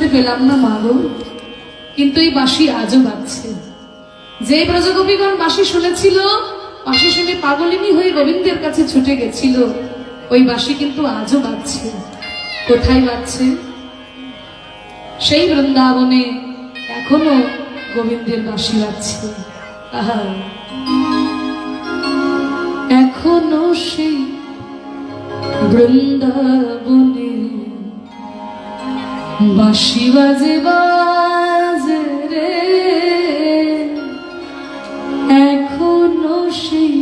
শুনতে পেলাম না মা গো, কিন্তু এই বাঁশি আজও বাজছে। যে ব্রজগোপীগণ বাঁশি শুনেছিল, বাঁশি শুনে পাগলিনী হয়ে গোবিন্দের কাছে ছুটে গেছিল, ওই বাঁশি কিন্তু আজও বাজছে। কোথায় বাজছে? সেই বৃন্দাবনে এখনো গোবিন্দের বাঁশি বাজছে। আহা, এখনো সেই বৃন্দাবনে বাঁশি বাজে বাজে রে, এখনো সেই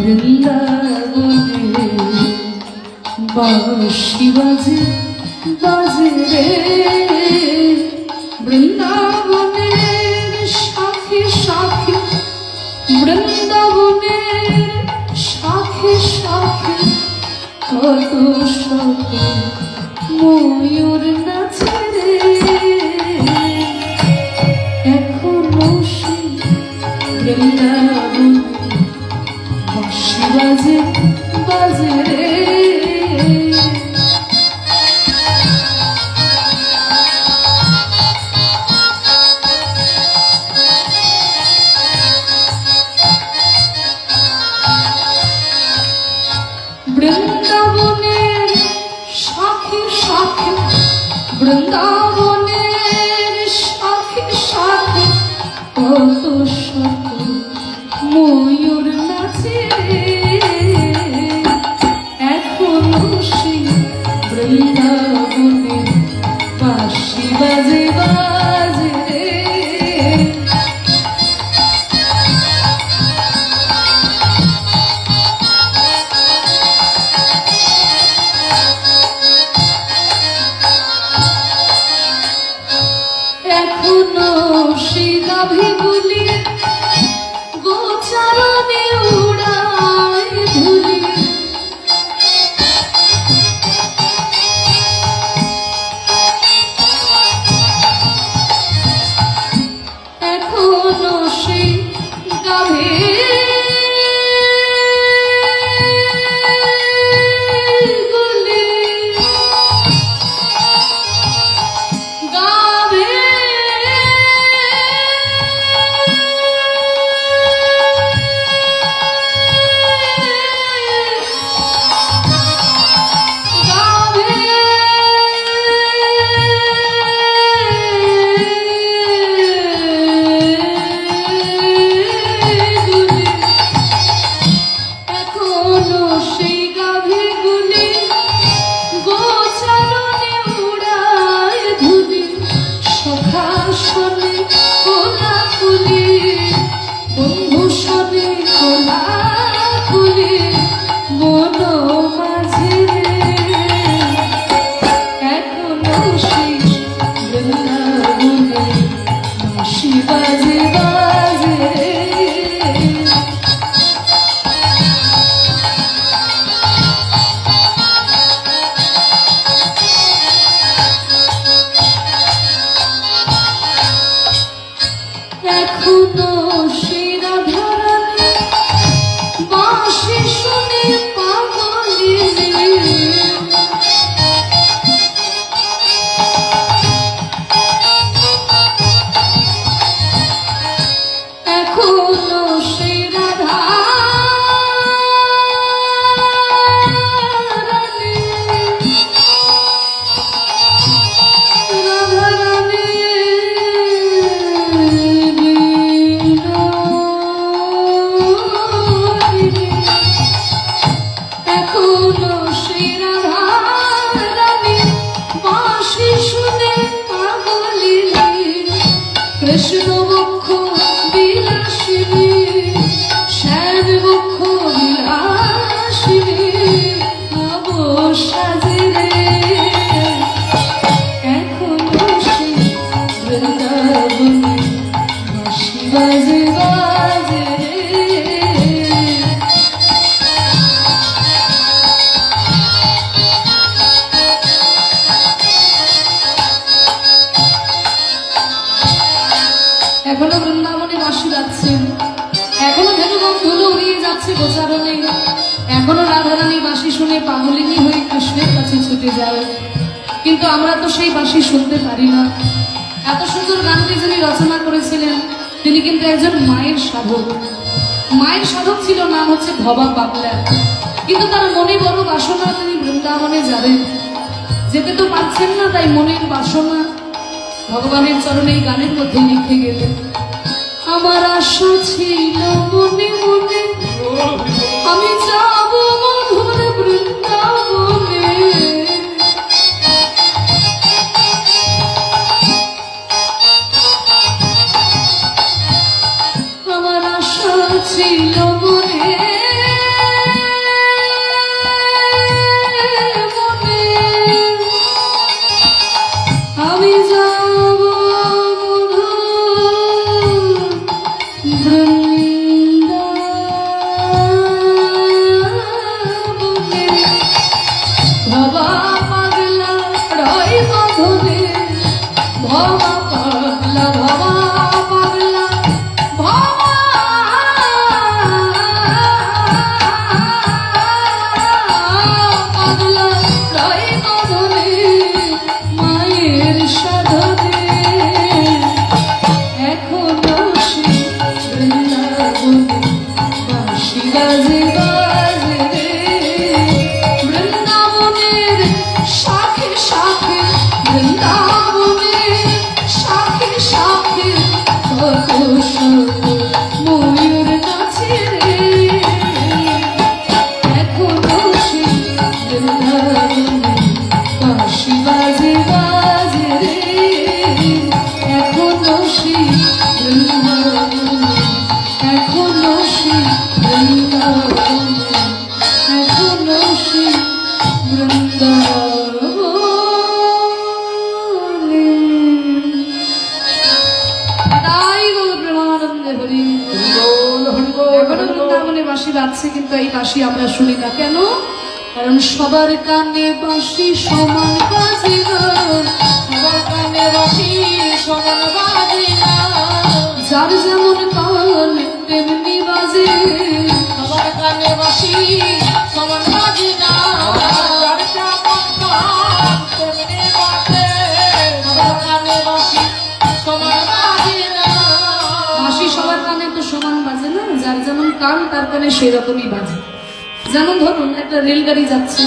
বৃন্দাবনে বাঁশি বাজে বাজে রে। বৃন্দাবনের সাথে সাথে, বৃন্দাবনের সাথে সাথে কত শত ময়ূর নাচে রে, এখনো সেই বৃন্দাবনে বাঁশি বাজে বাজে রে। বৃন্দাবনের সাথে সাথে, বৃন্দাবনের সাথে সাথে কত শত ময়ূর নাচে রে, এখনো সেই বৃন্দাবনে বাঁশি বাজে বাজে রে। এখনো সেই গাভীগুলি গোচারণে উড়ায় ধুলি, এখনো সেই গাভীগুলি এখনো বৃন্দাবনে বাঁশি বাজছে, এখনো ধেনুবন্ধুলো উড়িয়ে যাচ্ছে গোচারণে, এখনো রাধারানী বাঁশি শুনে পাগলিনী হয়ে কৃষ্ণের কাছে ছুটে যায়। কিন্তু আমরা তো সেই বাঁশি শুনতে পারি না। এত সুন্দর গানটি যিনি রচনা করেছিলেন তিনি কিন্তু একজন মায়ের সাধক। মায়ের সাধক ছিল, নাম হচ্ছে ভবা পাগলা। কিন্তু তার মনে বড় বাসনা, তিনি বৃন্দাবনে যাবেন, যেতে তো পারছেন না, তাই মনের বাসনা ভগবানের চরণে এই গানের মধ্যে লিখে গেলেন। আমার আশা ছিল মনে মনে আমি যাব মধুর বৃন্দাবনে, আমার আশা ছিল মনে আমি যাব বৃন্দাবনে, ভবা পাগলা রয় মধুরে, ভবা পাগলা, ভবা পাগলা, ভবা পাগলা রয় মধুরে, মায়ের সাধনে এখনো সে বৃন্দাবনে বাঁশি বাজে বাজে রে, বৃন্দাবনের শাখে শাখে, বৃন্দাবনের শাখে শাখে কত শত ময়ূর নাচে রে, এখনো সে বৃন্দাবনে বাঁশি বাজে বাজে রে, এখনো সে বৃন্দাবনে, এখনো সে বৃন্দাবনে, এখনো সে বৃন্দাবনে। তাই গো প্রেমানন্দে হরি। এখনো বৃন্দাবনে বাঁশি বাজছে, কিন্তু এই বাঁশি আমরা শুনি না কেন? কারণ সবার কানে বাঁশি সমান বাজে না, সবার কানে বাঁশি সমান বাজে না, যার যেমন কান তেমনি বাজে, সবার কানে বাঁশি সমান বাজে না, যার যেমন কান তেমনি বাজে, সবার কানে বাঁশি সমান বাজে না। বাঁশি সবার কানে তো সমান বাজে না, যার যেমন কান তার কানে সেরকমই বাজে। যেমন ধরুন একটা রেলগাড়ি যাচ্ছে,